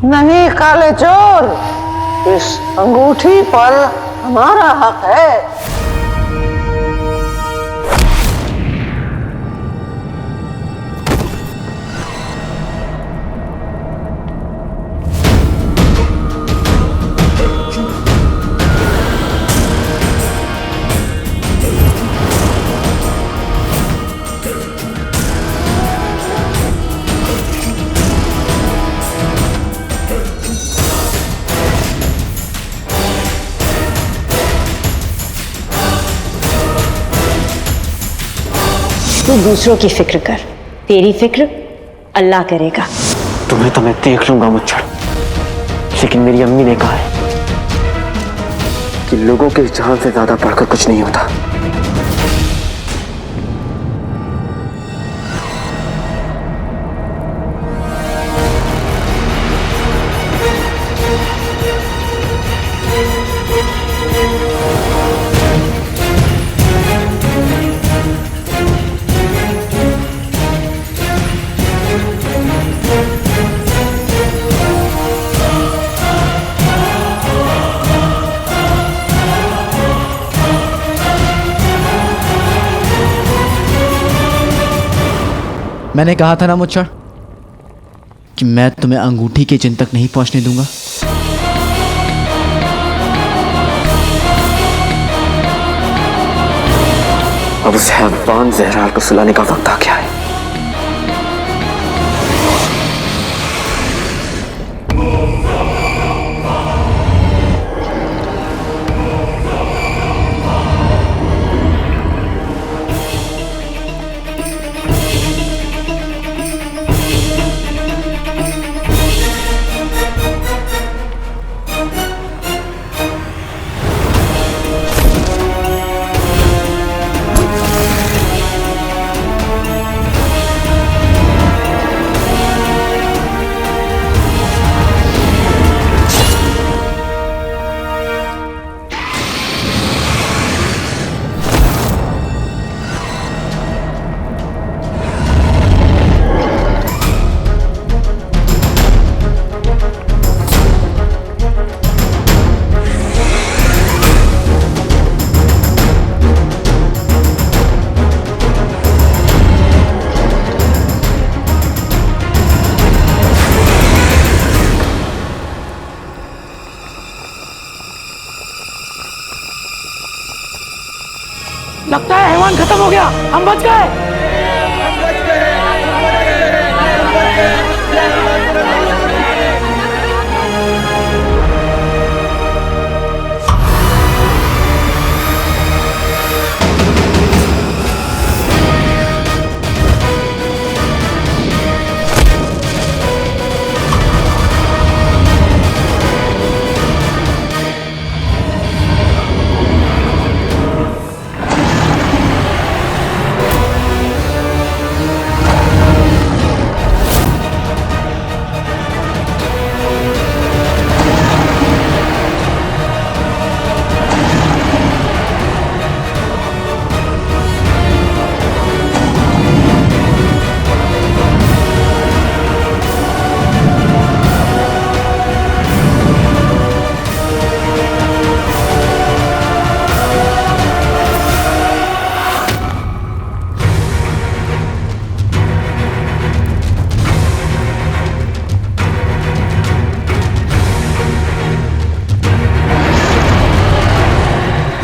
नहीं काले चोर, इस अंगूठी पर हमारा हक है। तू दूसरों की फिक्र कर, तेरी फिक्र अल्लाह करेगा। तुम्हें तो मैं देख लूंगा मुच्छड़, लेकिन मेरी अम्मी ने कहा है कि लोगों के जान से ज्यादा बढ़कर कुछ नहीं होता। मैंने कहा था ना मुच्छड़ कि मैं तुम्हें अंगूठी के चिन्ह तक नहीं पहुंचने दूंगा। अब उस हैवान ज़हरार को सुलाने का वक्त आ गया है। लगता है हैवान खत्म हो गया, हम बच गए।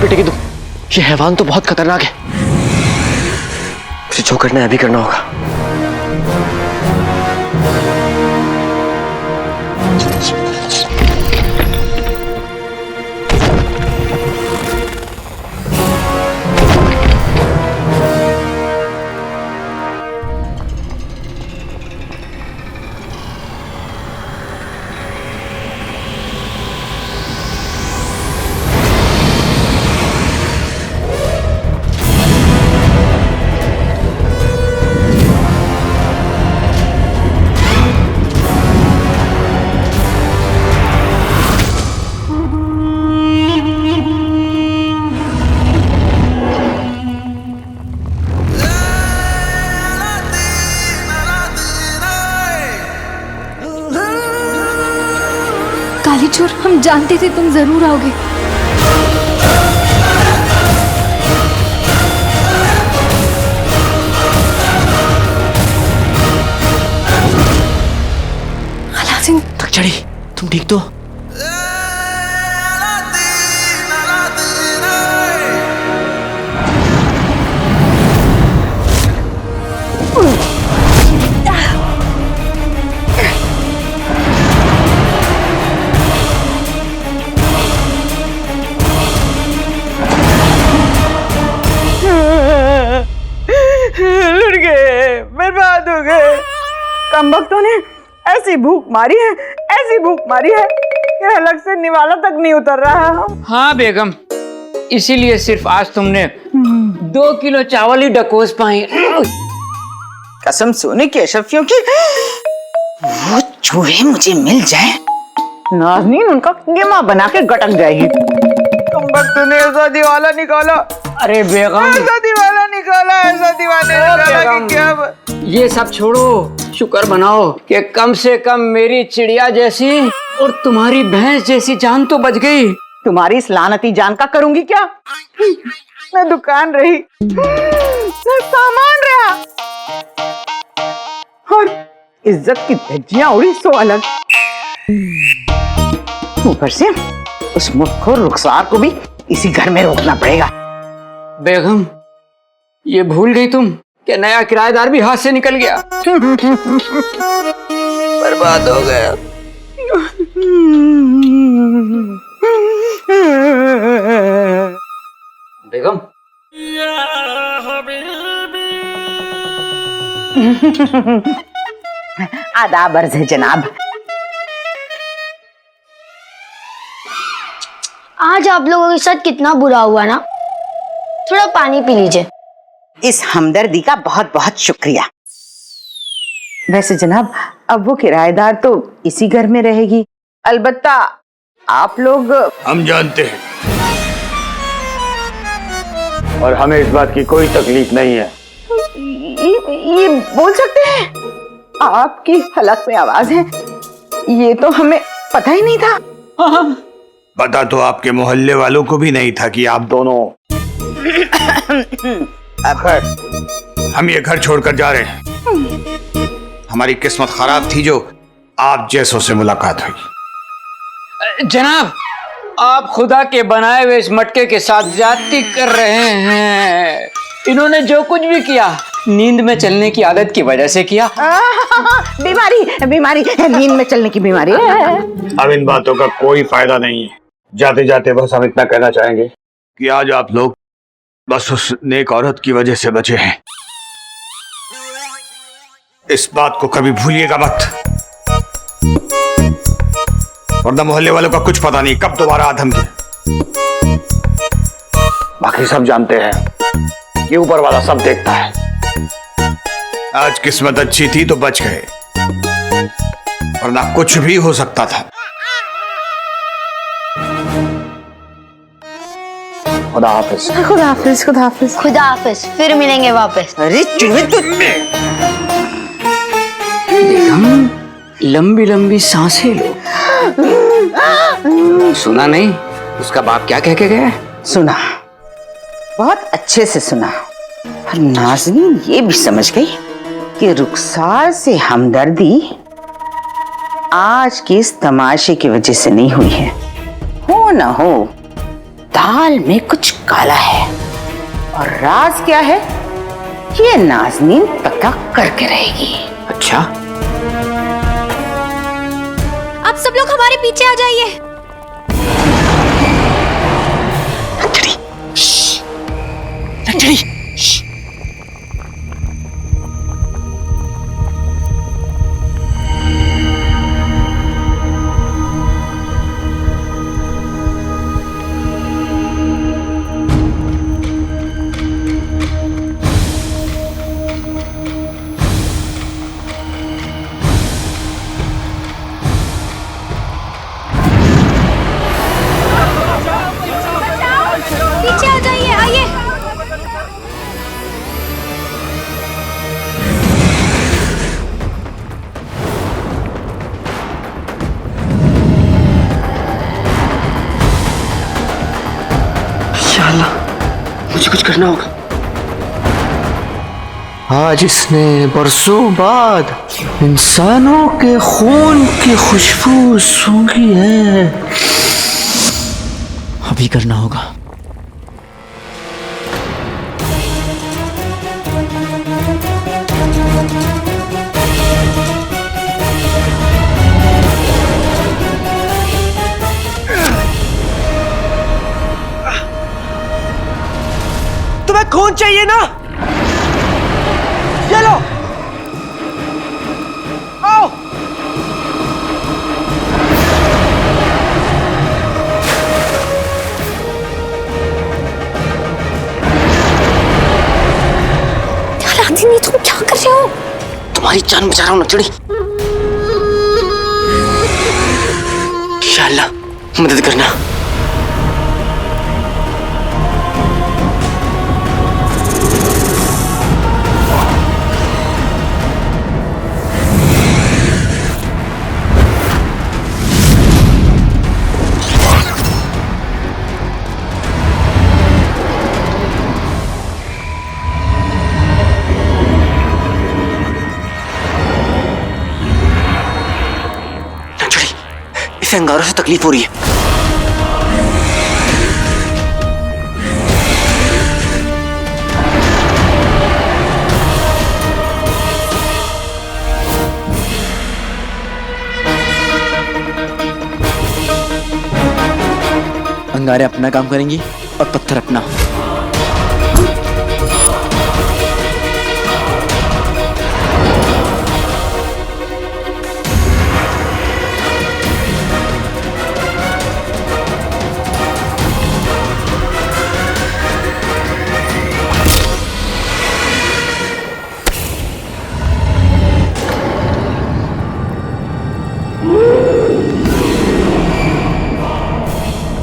बेटे की ये हैवान तो बहुत खतरनाक है। उसे जो करना है अभी करना होगा। चोर, हम जानते थे तुम जरूर आओगे। अलादीन, थक चढ़ी, तुम ठीक तो? लुट गए, बर्बाद हो गए। कमबख्तों ने ऐसी भूख मारी है, ऐसी भूख मारी है कि हलक से निवाला तक नहीं उतर रहा है। हाँ बेगम, इसीलिए सिर्फ आज तुमने 2 किलो चावल ही डकोस पाए। कसम सोने की अशरफियों की, वो चूहे मुझे मिल जाए, नाज़नीन उनका कीमा बना के गटक जाएगी। कमबख्तों ने ऐसा दीवाला निकाला, अरे बेगम, ऐसा दीवाला निकाला, ऐसा दीवाने निकाला कि क्या। ये सब छोड़ो, शुक्र मनाओ कि कम से कम मेरी चिड़िया जैसी और तुम्हारी भैंस जैसी जान तो बच गई। तुम्हारी इस लानती जान का करूंगी क्या? न दुकान रही, न सामान रहा, और इज्जत की धज्जियां उड़ी सो अलग। ऊपर से उस मुख्तखोर रुखसार को भी इसी घर में रोकना पड़ेगा। बेगम, ये भूल गई तुम कि नया किराएदार भी हाथ से निकल गया। बर्बाद हो गया। बेगम, आदाब अर्ज़ है जनाब। आज आप लोगों के साथ कितना बुरा हुआ ना, थोड़ा पानी पी लीजिए। इस हमदर्दी का बहुत बहुत शुक्रिया। वैसे जनाब, अब वो किराएदार तो इसी घर में रहेगी, अलबत्ता आप लोग। हम जानते हैं और हमें इस बात की कोई तकलीफ नहीं है। ये बोल सकते हैं? आपकी हलक में आवाज है, ये तो हमें पता ही नहीं था। पता तो आपके मोहल्ले वालों को भी नहीं था कि आप दोनों। हम ये घर छोड़कर जा रहे हैं। हमारी किस्मत खराब थी जो आप जैसों से मुलाकात हुई। जनाब, आप खुदा के बनाए हुए इस मटके के साथ ज्यादती कर रहे हैं। इन्होंने जो कुछ भी किया नींद में चलने की आदत की वजह से किया। बीमारी बीमारी नींद में चलने की बीमारी है। अब इन बातों का कोई फायदा नहीं है। जाते जाते बस हम इतना कहना चाहेंगे कि आज आप लोग बस उस नेक औरत की वजह से बचे हैं। इस बात को कभी भूलिएगा मत, वरना मोहल्ले वालों का कुछ पता नहीं कब दोबारा आ धमकी। बाकी सब जानते हैं कि ऊपर वाला सब देखता है। आज किस्मत अच्छी थी तो बच गए, वरना कुछ भी हो सकता था। खुदा हाफिज। खुदा हाफिज, खुदा हाफिज। खुदा हाफिज, फिर मिलेंगे वापस। अरे चूहे तो बेगम, लंबी लंबी सांसें लो। सुना नहीं उसका बाप क्या कह के गया है? सुना, बहुत अच्छे से सुना। और नाज़नीन ये भी समझ गई कि रुखसार से हमदर्दी आज के इस तमाशे की वजह से नहीं हुई है। हो ना हो, दाल में कुछ काला है, और राज क्या है ये नाज़नीन पता करके रहेगी। अच्छा, आप सब लोग हमारे पीछे आ जाइए। पीछे आ जाइए, आइए। कुछ करना होगा। आज इसने बरसों बाद इंसानों के खून की खुशबू सूंघी है। अभी करना होगा। तुम्हें खून चाहिए ना? ये लो। आओ। अलादीन, ये तुम क्या कर रहे हो? तुम्हारी जान बचा रहा हूं नचड़ी। इंशाअल्लाह मदद करना। इसे अंगारों से तकलीफ हो रही है। अंगारे अपना काम करेंगी और पत्थर अपना।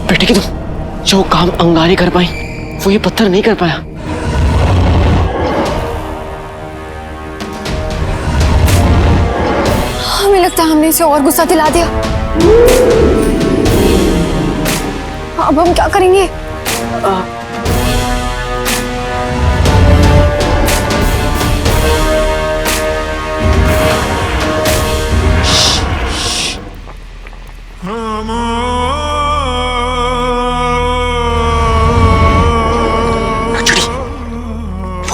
बेटे की तुम जो काम अंगारे कर पाई वो ये पत्थर नहीं कर पाया। हमें लगता है हमने इसे और गुस्सा दिला दिया। अब हम क्या करेंगे?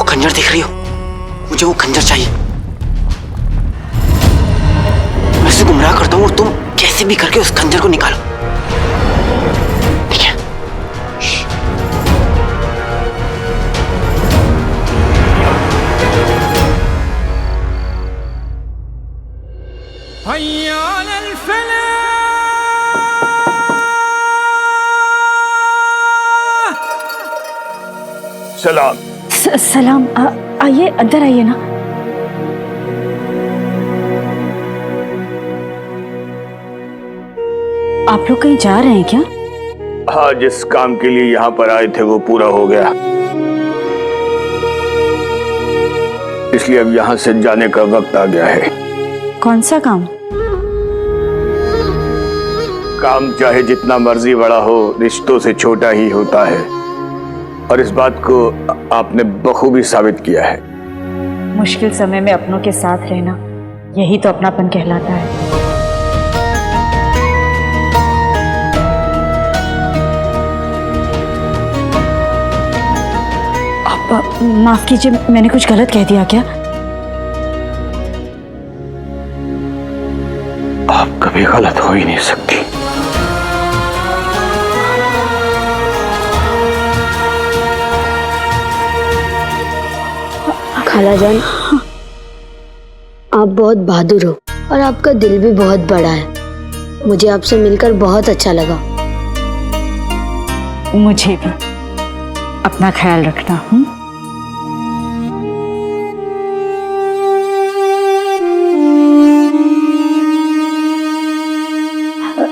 खंजर देख रही हो? मुझे वो खंजर चाहिए। मैं इसे गुमराह करता हूँ और तुम कैसे भी करके उस खंजर को निकालो, ठीक है? सलाम। सलाम। आइए, अंदर आइए ना। आप लोग कहीं जा रहे हैं क्या? हाँ, जिस काम के लिए यहाँ पर आए थे वो पूरा हो गया, इसलिए अब यहाँ से जाने का वक्त आ गया है। कौन सा काम? काम चाहे जितना मर्जी बड़ा हो, रिश्तों से छोटा ही होता है, और इस बात को आपने बखूबी साबित किया है। मुश्किल समय में अपनों के साथ रहना, यही तो अपनापन कहलाता है। आप माफ कीजिए, मैंने कुछ गलत कह दिया क्या? आप कभी गलत हो ही नहीं सकती। खालाजान, आप बहुत बहादुर हो और आपका दिल भी बहुत बड़ा है। मुझे आपसे मिलकर बहुत अच्छा लगा। मुझे भी। अपना ख्याल रखना।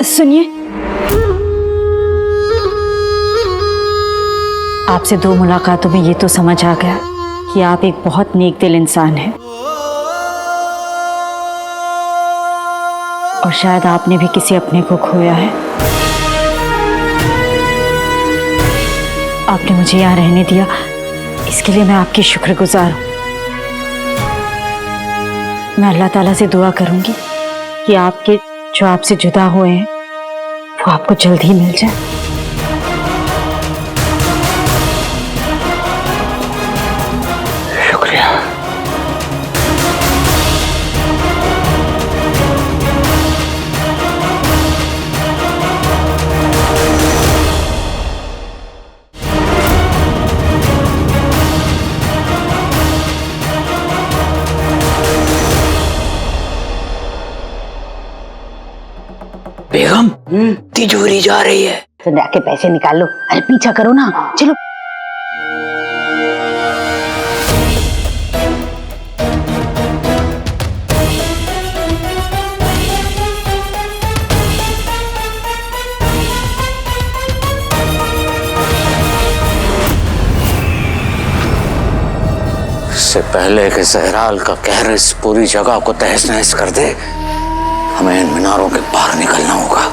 सुनिए, आपसे 2 मुलाकातों में ये तो समझ आ गया कि आप एक बहुत नेक दिल इंसान हैं, और शायद आपने भी किसी अपने को खोया है। आपने मुझे यहाँ रहने दिया इसके लिए मैं आपकी शुक्रगुजार हूँ। मैं अल्लाह ताला से दुआ करूंगी कि आपके जो आपसे जुदा हुए हैं वो आपको जल्द ही मिल जाए। शुक्रिया। बेगम तिजोरी जा रही है। तो जाके पैसे निकाल लो। अरे पीछा करो ना, चलो। इससे पहले कि सहराल का कहर इस पूरी जगह को तहस नहस कर दे, हमें इन मीनारों के बाहर निकलना होगा।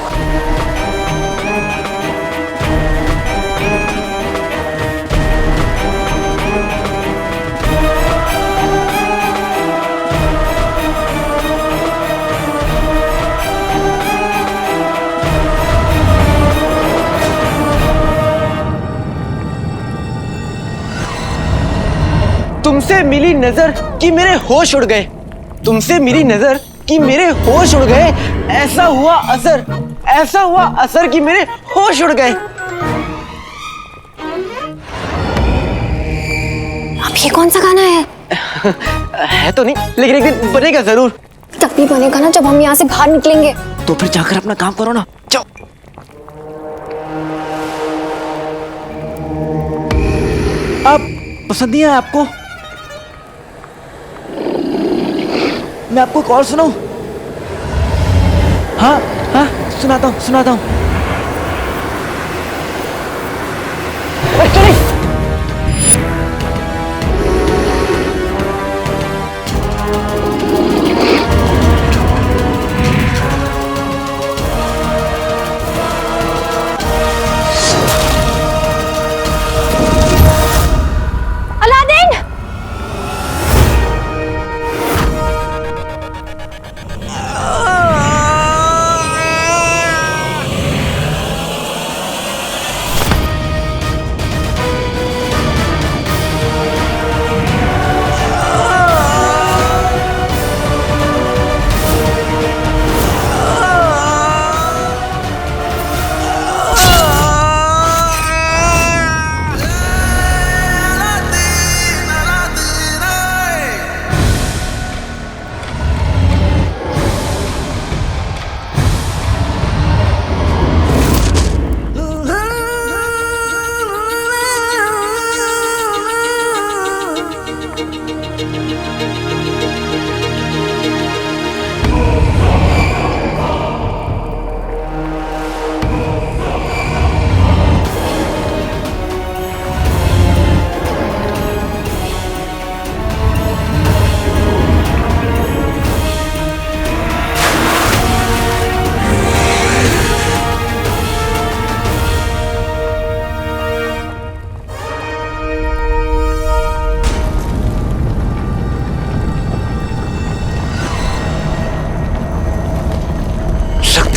तुमसे मिली नजर कि मेरे होश उड़ गए, तुमसे मिली नजर कि मेरे होश उड़ गए। ऐसा हुआ असर कि मेरे होश उड़ गए। अब ये कौन सा गाना है? है तो नहीं, लेकिन एक दिन बनेगा जरूर। तभी बनेगा ना जब हम यहाँ से बाहर निकलेंगे। तो फिर जाकर अपना काम करो ना, जाओ। आप पसंद नहीं आया आपको? मैं आपको एक और सुनाऊं? हाँ हाँ, सुनाता हूँ। चलिए। अलादीन!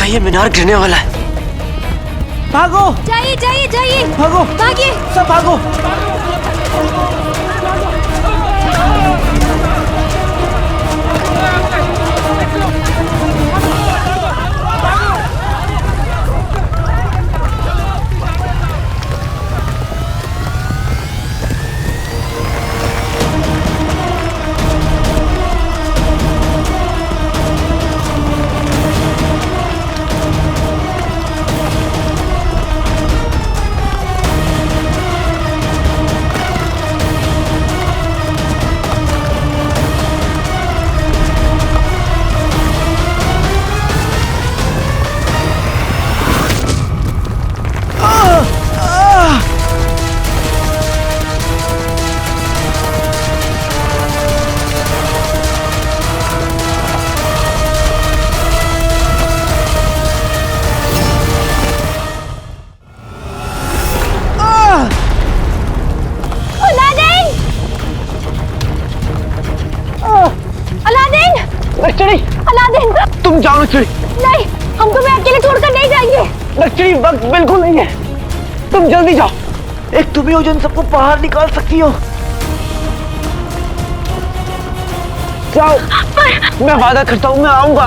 ये मीनार गिरने वाला है। भागो, जाइए भागो, भागिए। सब भागो। अलादीन, तुम जाओ नक्सली। नहीं, हम तुम्हें अकेले छोड़कर नहीं जाएंगे। नक्सली वक्त बिल्कुल नहीं है, तुम जल्दी जाओ। एक तुम ही हो जो इन सबको बाहर निकाल सकती हो। जाओ, मैं वादा करता हूँ मैं आऊंगा,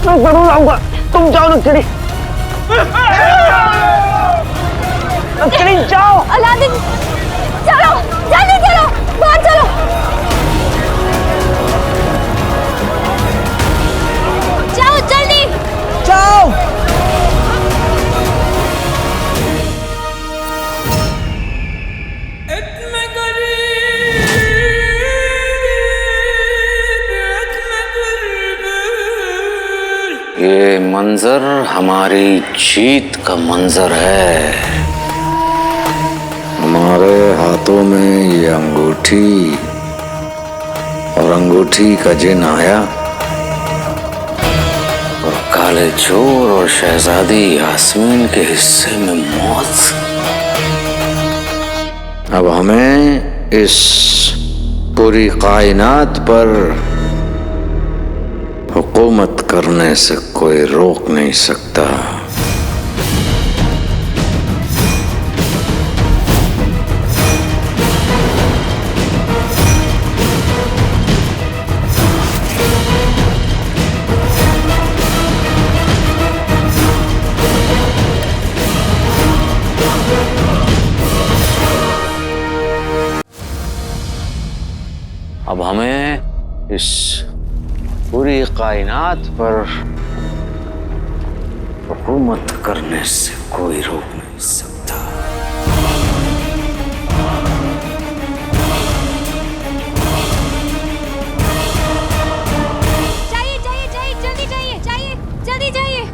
मैं जरूर आऊंगा। तुम जाओ नक्सली। नक्सली जाओ। अलादीन, चलो, जल्दी चलो, बाहर चलो। जाओ जल्दी। जाओ। ये मंजर हमारी जीत का मंजर है। हमारे हाथों में ये अंगूठी और अंगूठी का जिन आया और काले चोर और शहजादी यास्मीन के हिस्से में मौत। अब हमें इस पूरी कायनात पर हुकूमत करने से कोई रोक नहीं सकता। अब हमें इस पूरी कायनात पर हुकूमत करने से कोई रोक नहीं सकता। जाइए जाइए जाइए, जल्दी जाइए, जाइए जल्दी जाइए।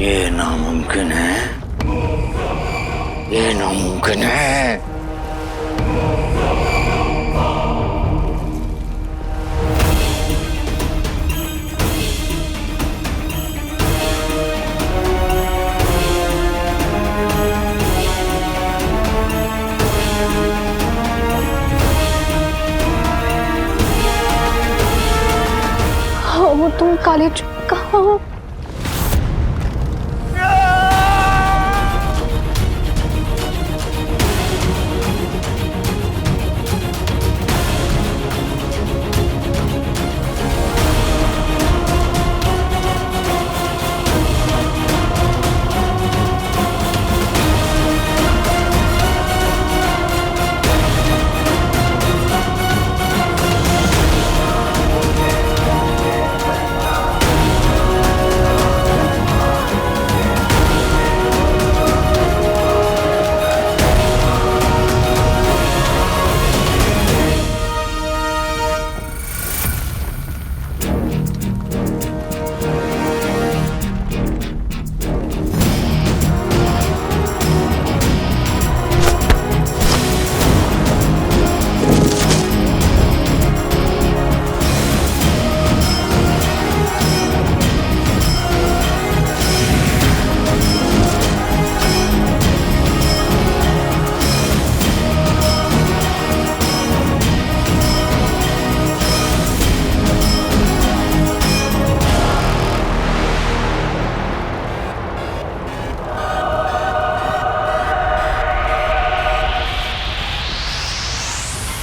ये नामुमकिन है, ये नामुमकिन है। हाँ, वो तुम काले चोर कहाँ हो?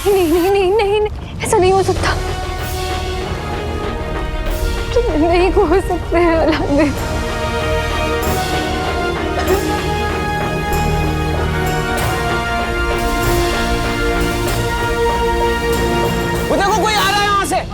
नहीं नहीं नहीं नहीं नहीं, ऐसा नहीं हो सकता, नहीं हो सकते हैं अलादीन। वो देखो कोई आ रहा है यहाँ से।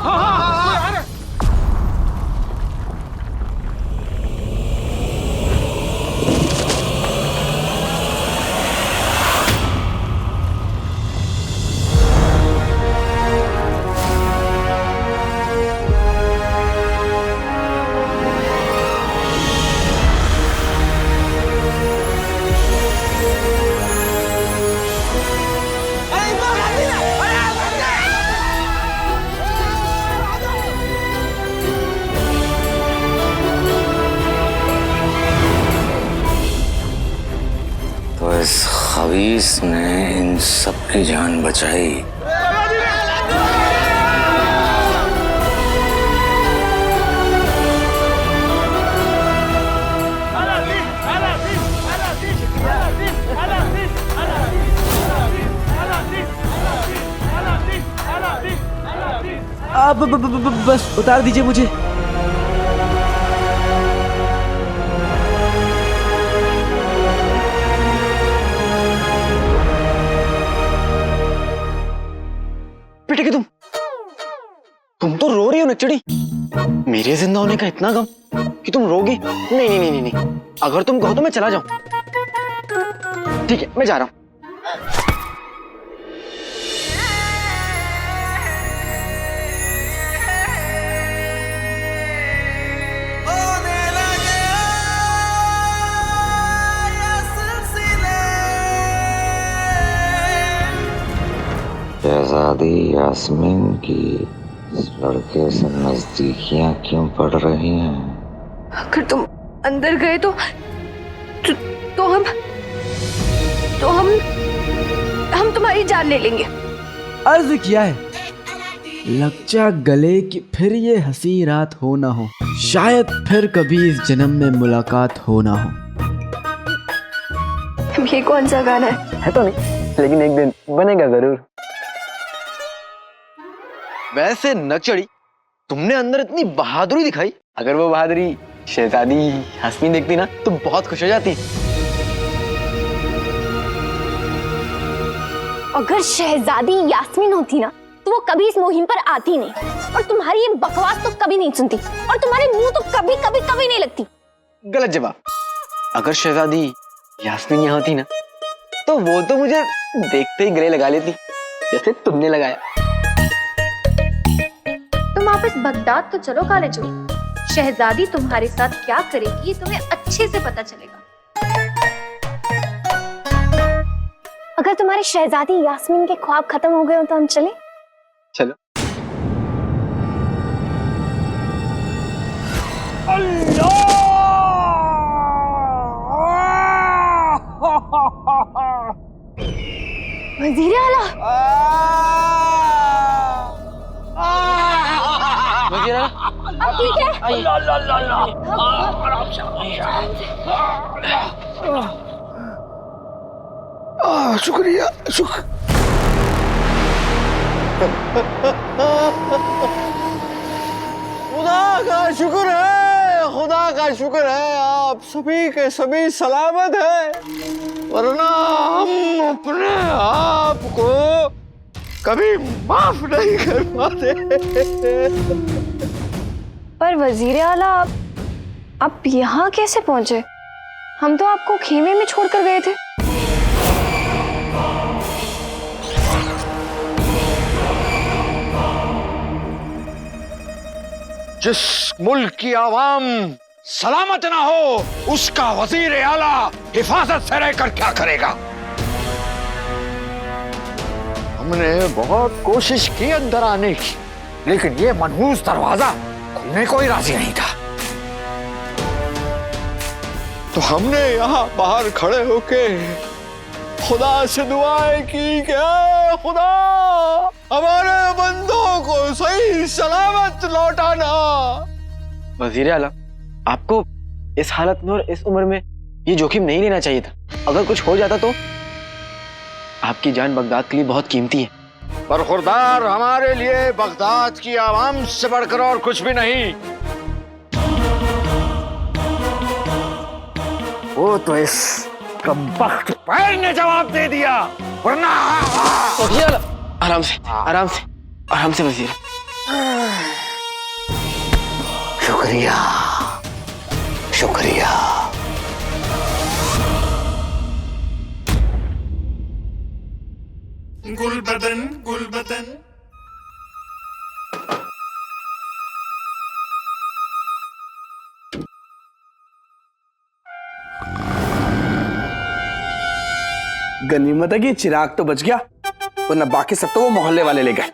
तभी इसने इन सबकी जान बचाई। आप बस उतार दीजिए मुझे। बेटे तुम तो रो रही हो नक्चड़ी। मेरे जिंदा होने का इतना गम कि तुम रोगी? नहीं नहीं नहीं नहीं, अगर तुम कहो तो मैं चला जाऊं। ठीक है, मैं जा रहा हूं। शहजादी यास्मीन की इस लड़के से नजदीकियां क्यों पड़ रही हैं? अगर तुम अंदर गए तो हम तुम्हारी जान ले लेंगे। अर्ज किया है, लग जा गले कि फिर ये हंसी रात हो ना हो, शायद फिर कभी इस जन्म में मुलाकात हो ना हो। ये कौन सा गाना है तो नहीं, लेकिन एक दिन बनेगा जरूर। वैसे नक्चड़ी, तुमने अंदर इतनी बहादुरी दिखाई। अगर वो बहादुरी शहजादी यास्मीन देखती ना तो बहुत खुश हो जाती। अगर शहजादी यास्मीन होती ना तो वो कभी इस मुहिम पर आती नहीं, और तुम्हारी ये बकवास तो कभी नहीं सुनती, और तुम्हारे मुंह तो कभी कभी कभी नहीं लगती। गलत जवाब। अगर शहजादी यास्मीन यहाँ होती ना तो वो तो मुझे देखते ही गले लगा लेती, जैसे तुमने लगाया। तुम वापस बगदाद तो चलो काले चोर। शहजादी तुम्हारे साथ क्या करेगी ये तुम्हें अच्छे से पता चलेगा। अगर तुम्हारी शहजादी यास्मीन के ख्वाब खत्म हो गए हो तो हम चलें? चलो। वजीर आला, वजीर आला, अब ठीक है? शुक्रिया खुदा का शुक्र है, खुदा का शुक्र है, आप सभी के सभी सलामत हैं, वरना हम अपने आप को कभी माफ नहीं कर पाते। पर वजीर आला, आप यहाँ कैसे पहुंचे? हम तो आपको खेमे में छोड़कर गए थे। जिस मुल्क की आवाम सलामत ना हो उसका वजीर आला हिफाजत से रहकर क्या करेगा? हमने बहुत कोशिश की अंदर आने की, लेकिन ये मनहूस दरवाजा खुलने को ही राजी नहीं था। तो हमने यहाँ बाहर खड़े होके खुदा से दुआएं की कि खुदा हमारे बंदों को सही सलामत लौटाना। वजीर आला, आपको इस हालत में और इस उम्र में ये जोखिम नहीं लेना चाहिए था। अगर कुछ हो जाता तो आपकी जान बगदाद के लिए बहुत कीमती है। पर खुरदार, हमारे लिए बगदाद की आवाम से बढ़कर और कुछ भी नहीं। वो तो इस कमबख्त पैर ने जवाब दे दिया, वरना वजीर आला, आराम से आराम से आराम से वजीर। शुक्रिया शुक्रिया। गुलबदन गुलबदन। गनीमत है कि चिराग तो बच गया, वरना बाकी सब तो वो मोहल्ले वाले ले गए।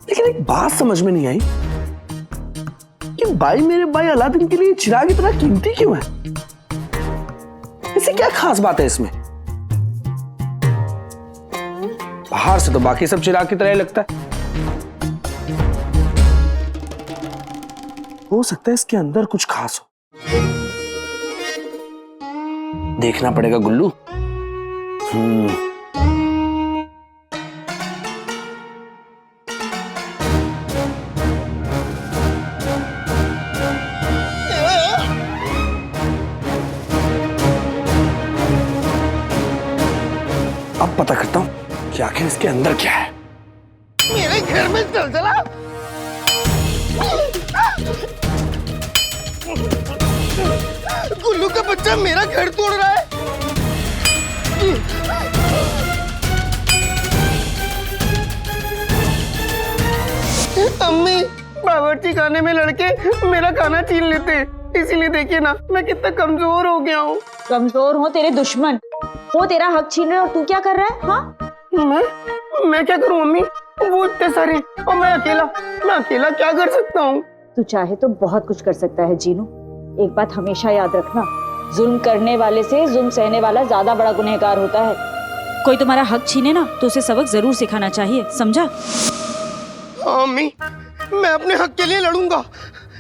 लेकिन एक बात समझ में नहीं आई कि भाई मेरे भाई अलादीन के लिए चिराग इतना कीमती क्यों है? इसे क्या खास बात है इसमें? बाहर से तो बाकी सब चिराग की तरह ही लगता है। हो सकता है इसके अंदर कुछ खास हो। देखना पड़ेगा गुल्लू। अब पता करता हूं कि आखिर इसके अंदर क्या है। मेरे घर में चलचला। गुल्लू का बच्चा मेरा घर तोड़ रहा है। अम्मी, बावर्ची खाने में लड़के मेरा खाना छीन लेते हैं, इसीलिए देखिए ना मैं कितना कमजोर हो गया हूँ। कमजोर हो तेरे दुश्मन, वो तेरा हक छीन रहे और तू क्या कर रहा है? हाँ, मैं क्या करूँ अम्मी? वो इतने सारे और मैं अकेला क्या कर सकता हूँ? तू चाहे तो बहुत कुछ कर सकता है जीनू। एक बात हमेशा याद रखना, जुल्म करने वाले से जुल्म सहने वाला ज्यादा बड़ा गुनहगार होता है। कोई तुम्हारा हक छीने ना तो उसे सबक जरूर सिखाना चाहिए, समझा? अम्मी, मैं अपने हक के लिए लड़ूंगा।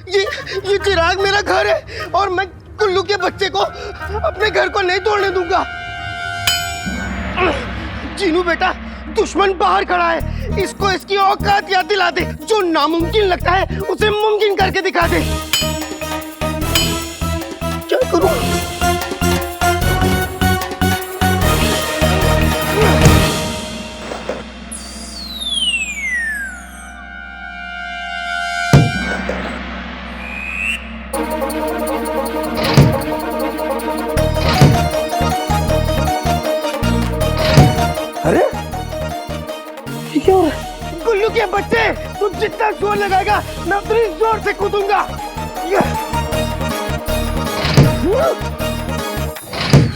ये चिराग मेरा घर है और मैं गुल्लू के बच्चे को अपने घर को नहीं तोड़ने दूंगा। जीनू बेटा, दुश्मन बाहर खड़ा है, इसको इसकी औकात याद दिला दे। जो नामुमकिन लगता है उसे मुमकिन करके दिखा दे। क्या करूं? अरे ये क्या हो रहा है? गुल्लू के बच्चे, तू जितना जोर लगाएगा मैं उतनी जोर से कूदूंगा।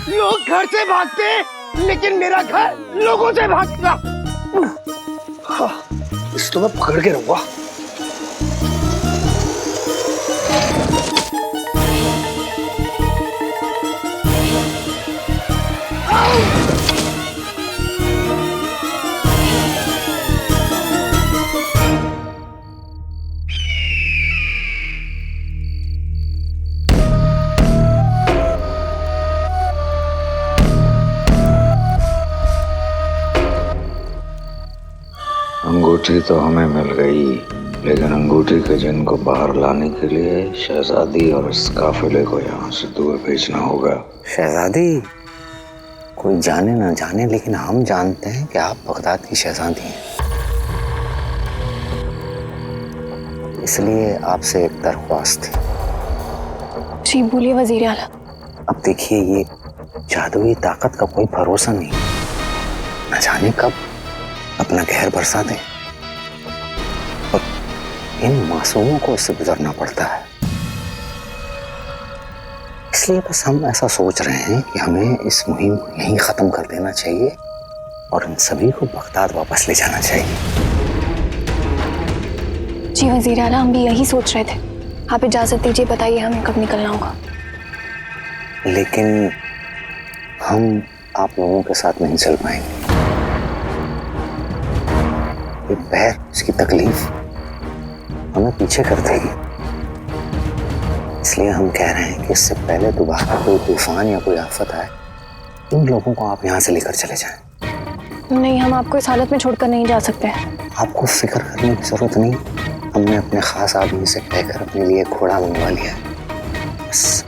लोग घर से भागते हैं, लेकिन मेरा घर लोगों से भागेगा। हाँ, इस तो मैं पकड़ के रहूंगा। अंगूठी तो हमें मिल गई, लेकिन अंगूठी के जिन को बाहर लाने के लिए शहजादी और इस काफिले को यहाँ से दूर भेजना होगा। शहजादी, कोई जाने ना जाने लेकिन हम जानते हैं कि आप बगदाद की शहजादी हैं, इसलिए आपसे एक दरख्वास्त थी। जी बोलिए वजीर आला। अब देखिए, ये जादुई ताकत का कोई भरोसा नहीं, न जाने कब अपना कहर बरसा दे और इन मासूमों को इससे गुजरना पड़ता है। इसलिए बस हम ऐसा सोच रहे हैं कि हमें इस मुहिम को यहीं खत्म कर देना चाहिए और इन सभी को बगदाद वापस ले जाना चाहिए। जी वजीर आला, हम भी यही सोच रहे थे। आप इजाजत दीजिए, बताइए हमें कब निकलना होगा। लेकिन हम आप लोगों के साथ नहीं चल पाएंगे। एक पैर, इसकी तकलीफ हमें पीछे कर देगी, इसलिए हम कह रहे हैं कि इससे पहले दोबारा कोई तूफान या कोई आफत आए, इन लोगों को आप यहाँ से लेकर चले जाएं। नहीं, हम आपको इस हालत में छोड़कर नहीं जा सकते। आपको फिक्र करने की जरूरत नहीं, हमने अपने खास आदमी से कहकर अपने लिए घोड़ा मंगवा लिया है। बस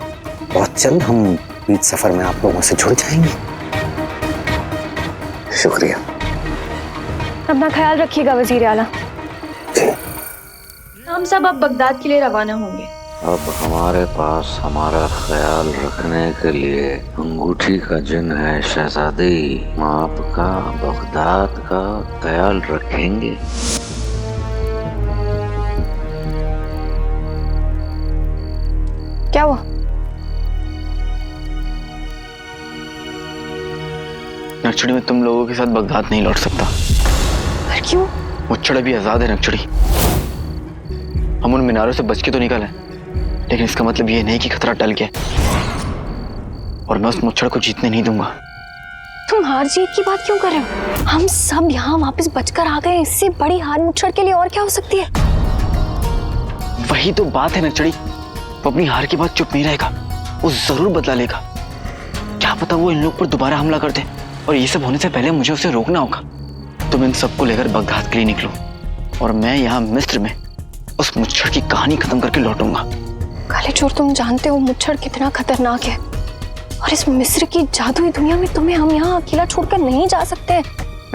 बहुत जल्द हम बीच सफर में आप लोगों से जुड़ जाएंगे। शुक्रिया। अपना ख्याल रखिएगा वजीर आला। हम सब अब बगदाद के लिए रवाना होंगे। अब हमारे पास हमारा ख्याल रखने के लिए अंगूठी का जिन है शहजादी, आपका बगदाद का ख्याल रखेंगे। क्या हुआ? नक्चड़ी, मैं तुम लोगों के साथ बगदाद नहीं लौट सकता। पर क्यों? मुच्छड़ भी आजाद है नक्चड़ी। हम उन मीनारों से बच के तो निकल आए, लेकिन इसका मतलब ये नहीं कि खतरा टल गया और मैं उस मुच्छड़ को जीतने नहीं दूंगा। तुम हार जीत की बात क्यों कर रहे हो? हम सब यहाँ वापस बचकर आ गए, इससे बड़ी हार मुच्छड़ के लिए और क्या हो सकती है? वही तो बात है नक्चड़ी, वो अपनी हार के बाद चुप नहीं रहेगा, वो जरूर बदला लेगा। क्या पता वो इन लोग पर दोबारा हमला कर दे, और ये सब होने से पहले मुझे उसे रोकना होगा। तुम इन सबको लेकर बगदाद के लिए निकलो और मैं यहाँ मिस्र में उस मुच्छड़ की कहानी खत्म करके लौटूंगा। काले चोर, तुम जानते हो मुच्छड़ कितना खतरनाक है, और इस मिस्र की जादुई दुनिया में तुम्हें हम यहाँ अकेला छोड़कर नहीं जा सकते।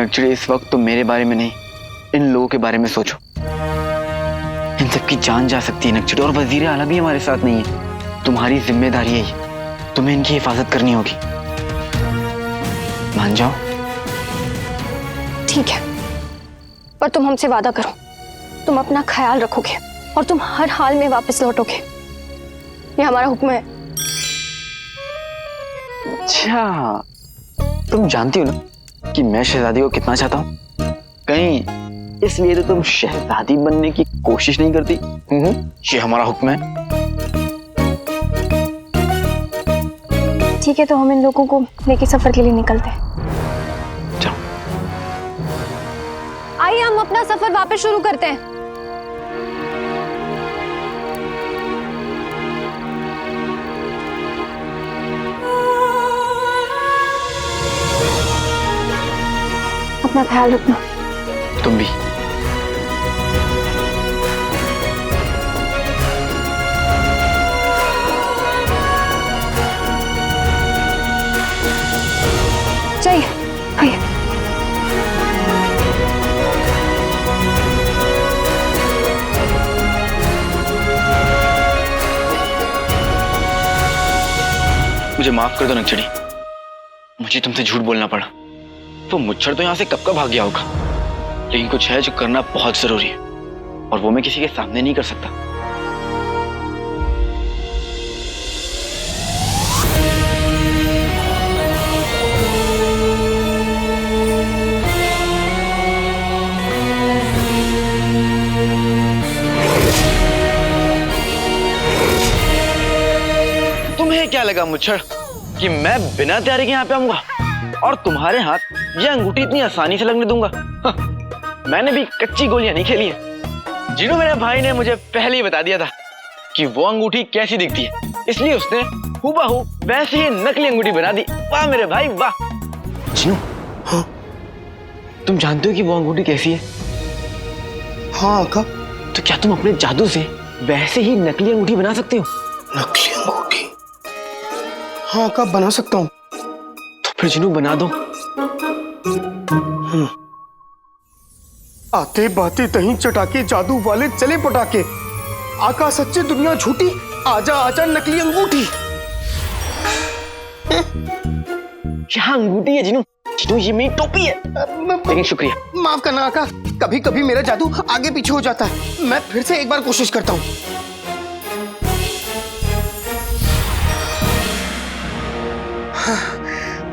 नक्चड़ी, इस वक्त तुम मेरे बारे में नहीं, इन लोगों के बारे में सोचो। इन सबकी जान जा सकती है नक्चड़ी, और वजीर आला भी हमारे साथ नहीं है। तुम्हारी जिम्मेदारी है ये, तुम्हें इनकी हिफाजत करनी होगी। मान जाओ। ठीक है, पर तुम हमसे वादा करो, तुम अपना ख्याल रखोगे और तुम हर हाल में वापस लौटोगे। ये हमारा हुक्म है। अच्छा, तुम जानती हो ना कि मैं शहजादी को कितना चाहता हूँ? कहीं इसलिए तो तुम शहजादी बनने की कोशिश नहीं करती? ये हमारा हुक्म है। ठीक है, तो हम इन लोगों को लेके सफर के लिए निकलते हैं। चलो। आइए हम अपना सफर वापस शुरू करते हैं। अपना ख्याल रखना। तुम भी। चाहिए आइए। मुझे माफ कर दो नक्चड़ी, मुझे तुमसे झूठ बोलना पड़ा। वो मुच्छड़ तो यहाँ से कब का भाग गया होगा, लेकिन कुछ है जो करना बहुत जरूरी है, और वो मैं किसी के सामने नहीं कर सकता। तुम्हें क्या लगा मुच्छड़ कि मैं बिना तैयारी के यहाँ पे आऊंगा और तुम्हारे हाथ ये अंगूठी इतनी आसानी से लगने दूंगा? मैंने भी कच्ची गोलियां नहीं खेली है। जिन्हों मेरे भाई ने मुझे पहले ही बता दिया था कि वो अंगूठी कैसी दिखती है, इसलिए उसने हूबहू वैसी ही नकली अंगूठी बना दी। वाह मेरे भाई वाह। जिन्हों, हाँ? तुम जानते हो कि वो अंगूठी कैसी है? हाँ आका। तो क्या तुम अपने जादू से वैसे ही नकली अंगूठी बना सकते हो? नकली अंगूठी? हाँ आका, बना सकता हूँ। तो फिर जिन्हों बना दो। आते बाते तहीं चटाके, जादू वाले चले पटाके। आका सच्ची दुनिया झूठी, आजा आजा नकली अंगूठी। क्या अंगूठी है जिन्हों? जिन्हों ये मेरी टोपी है। लेकिन शुक्रिया। माफ करना आका, कभी कभी मेरा जादू आगे पीछे हो जाता है। मैं फिर से एक बार कोशिश करता हूँ।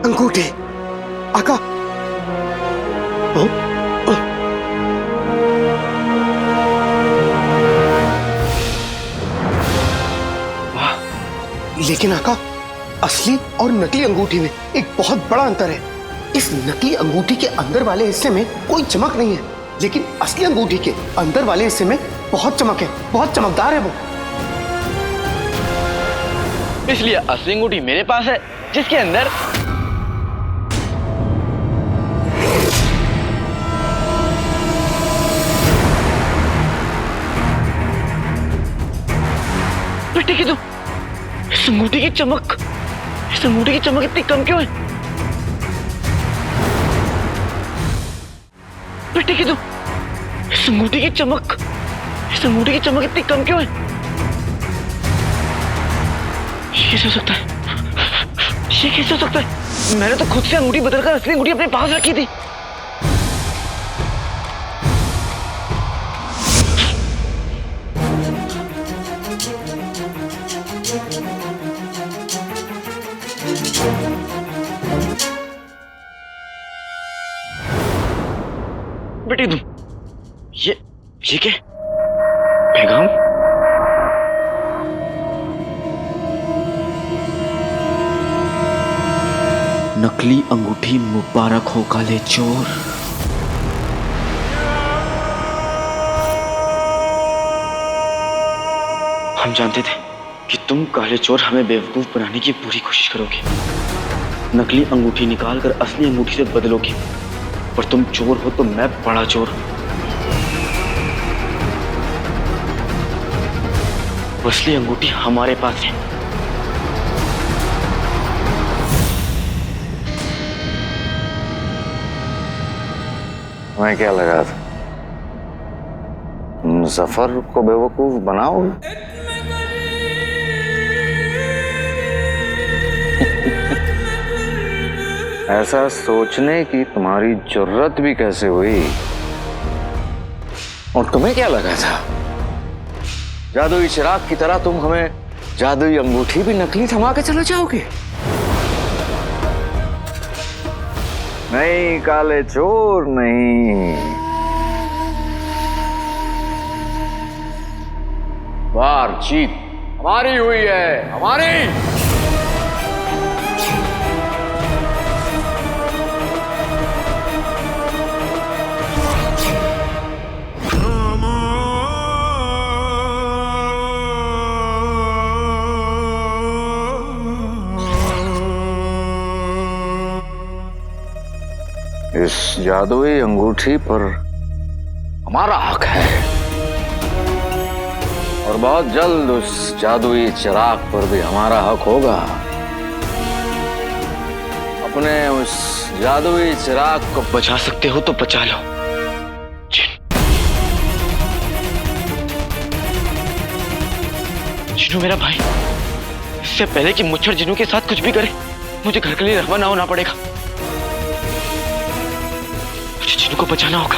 अंगूठी आका। लेकिन आका, असली और नकली अंगूठी में एक बहुत बड़ा अंतर है। इस नकली अंगूठी के अंदर वाले हिस्से में कोई चमक नहीं है, लेकिन असली अंगूठी के अंदर वाले हिस्से में बहुत चमक है, बहुत चमकदार है वो। इसलिए असली अंगूठी मेरे पास है, जिसके अंदर बेटे की तो इस अंगूठी की चमक इतनी कम क्यों है? बेटे की तो इस अंगूठी की चमक इतनी कम क्यों है? ये कैसे हो सकता है? ये कैसे हो सकता है? मैंने तो खुद से अंगूठी बदलकर असली अंगूठी अपने पास रखी थी। बेटी तुम ये क्या? पैगाम? नकली अंगूठी मुबारक हो काले चोर। हम जानते थे कि तुम काले चोर हमें बेवकूफ बनाने की पूरी कोशिश करोगे, नकली अंगूठी निकालकर असली अंगूठी से बदलोगे, पर तुम चोर हो तो मैं बड़ा चोर हूं। असली अंगूठी हमारे पास है। मैं क्या लगा था मुजफ्फर को बेवकूफ बनाओगे? ऐसा सोचने की तुम्हारी जरूरत भी कैसे हुई? और तुम्हें क्या लगा था जादुई चिराग की तरह तुम हमें जादुई अंगूठी भी नकली थमा के चले जाओगे? नहीं काले चोर, नहीं। बार जीत हमारी हुई है, हमारी। इस जादुई अंगूठी पर हमारा हक है और बहुत जल्द उस जादुई चिराग पर भी हमारा हक होगा। अपने उस जादुई चिराग को बचा सकते हो तो बचा लो। जिनू मेरा भाई, इससे पहले कि मुच्छर जिनू के साथ कुछ भी करे, मुझे घर के लिए रवाना होना पड़ेगा। मुझे जिनू को बचाना होगा।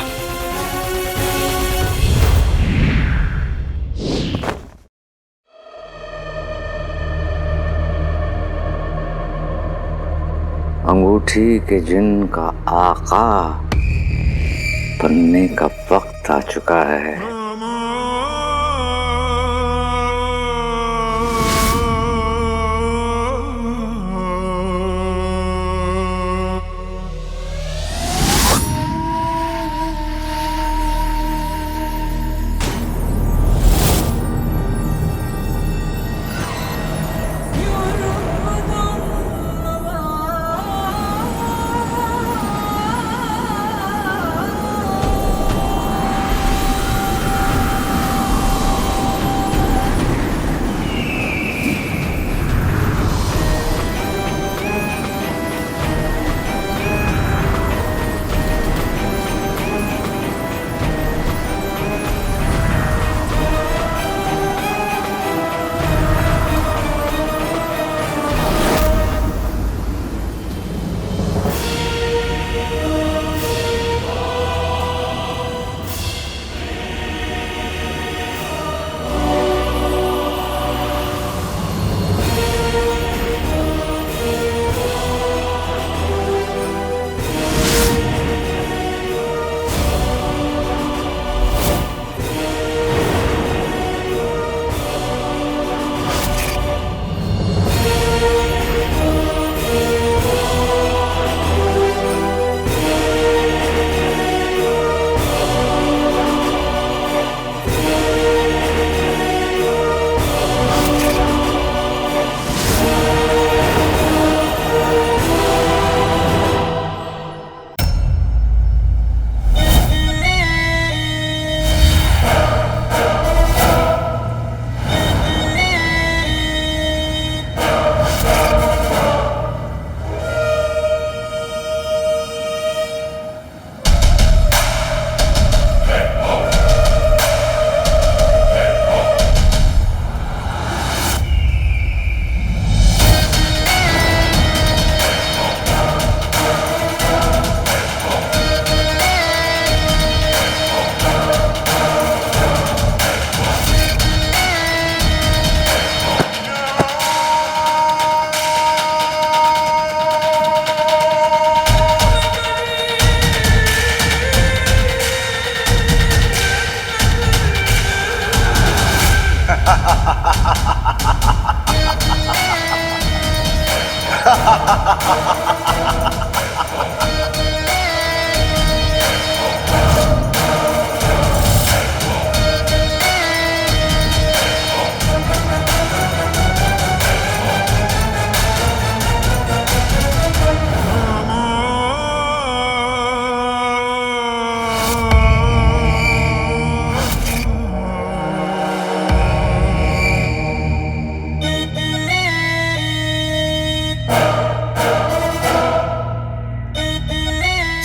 अंगूठी के जिन का आका बनने का वक्त आ चुका है।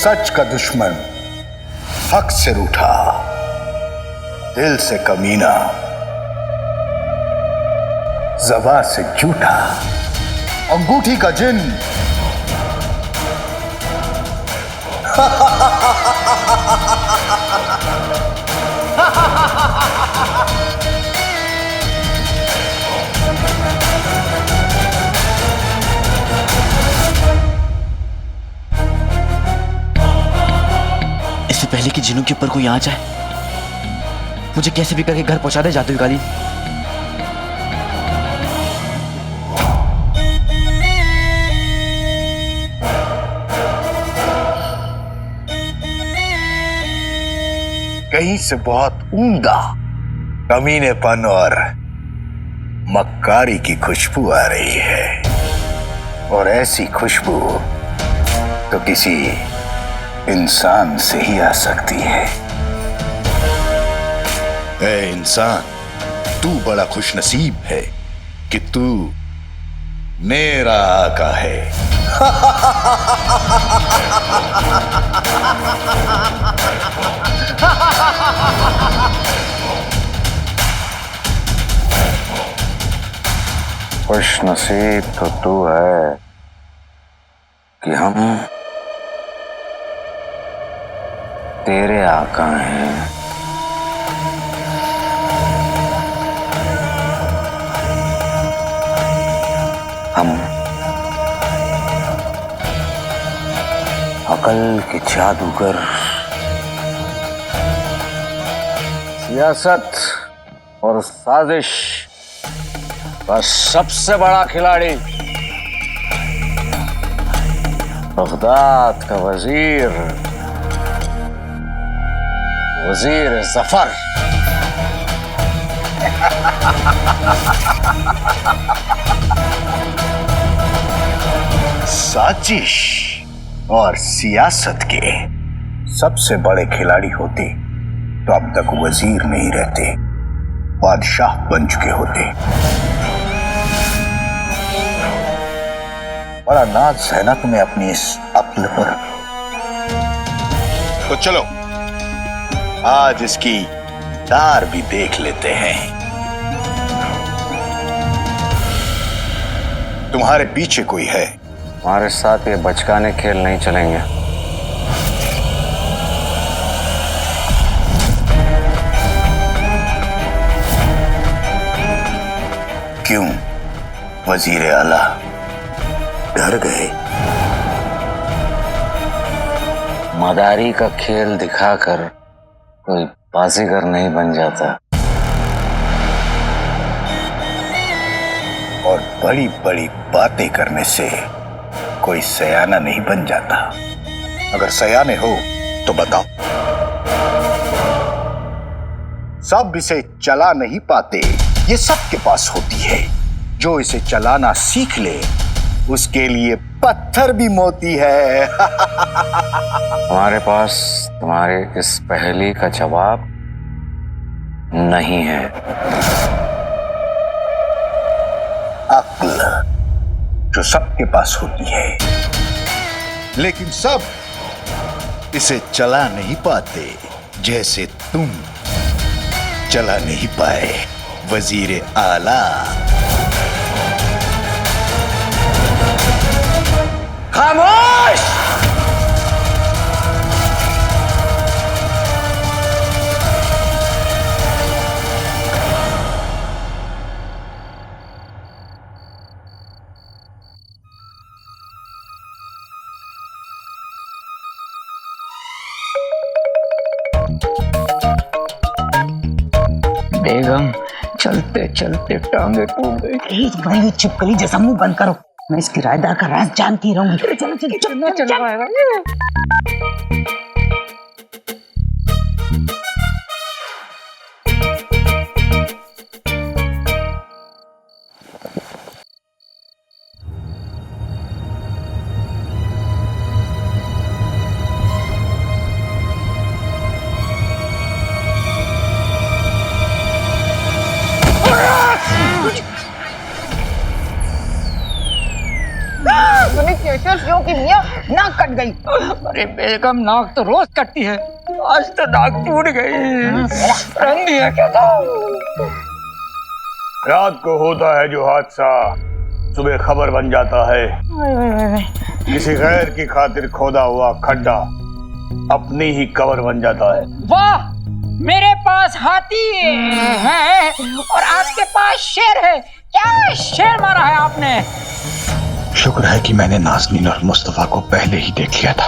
सच का दुश्मन, हक से रूठा, दिल से कमीना, ज़बां से झूठा, अंगूठी का जिन। इससे पहले कि जिनों के ऊपर कोई आ जाए, मुझे कैसे भी करके घर पहुंचा दे जादुई कालीन। कहीं से बहुत उम्दा कमीनेपन और मक्कारी की खुशबू आ रही है, और ऐसी खुशबू तो किसी इंसान से ही आ सकती है। ए इंसान, तू बड़ा खुशनसीब है कि तू मेरा आका है। खुश नसीब तो तू है कि हम तेरे आका हैं। हम अकल के जादूगर, सियासत और साजिश का सबसे बड़ा खिलाड़ी, बगदाद का वजीर, वजीर जफर। साजिश और सियासत के सबसे बड़े खिलाड़ी होते तो अब तक वजीर नहीं रहते, बादशाह बन चुके होते। बड़ा नाज है ना तुम्हें अपनी इस अक्ल पर। तो चलो आज इसकी तार भी देख लेते हैं। तुम्हारे पीछे कोई है? हमारे साथ ये बचकाने खेल नहीं चलेंगे। क्यों वजीर आला, डर गए? मदारी का खेल दिखाकर कोई बाजीगर नहीं बन जाता, और बड़ी बड़ी बातें करने से कोई सयाना नहीं बन जाता। अगर सयाने हो तो बताओ। सब इसे चला नहीं पाते, ये सबके पास होती है। जो इसे चलाना सीख ले उसके लिए पत्थर भी मोती है। हमारे पास तुम्हारे इस पहेली का जवाब नहीं है। अक्ल जो सबके पास होती है, लेकिन सब इसे चला नहीं पाते, जैसे तुम चला नहीं पाए वजीर आला। खामोश! बेगम, चलते चलते टांगे टूट गई। भाई छिपकली जैसा मुंह बंद करो, मैं इस किराएदार का राज जानती रहूंगी। चलो चलो चलो चलो। तूने क्या अशर्फियों की मियां नाक कट गई। अरे बेगम, नाक तो रोज कटती है, आज तो नाक टूट गई। रंग दिया क्या था? रात को होता है जो हादसा, सुबह खबर बन जाता है। किसी गैर की खातिर खोदा हुआ खड्डा अपनी ही कबर बन जाता है। वाह, मेरे पास हाथी है और आपके पास शेर है। क्या शेर मारा है आपने? शुक्र है कि मैंने नाज़नीन और मुस्तफा को पहले ही देख लिया था,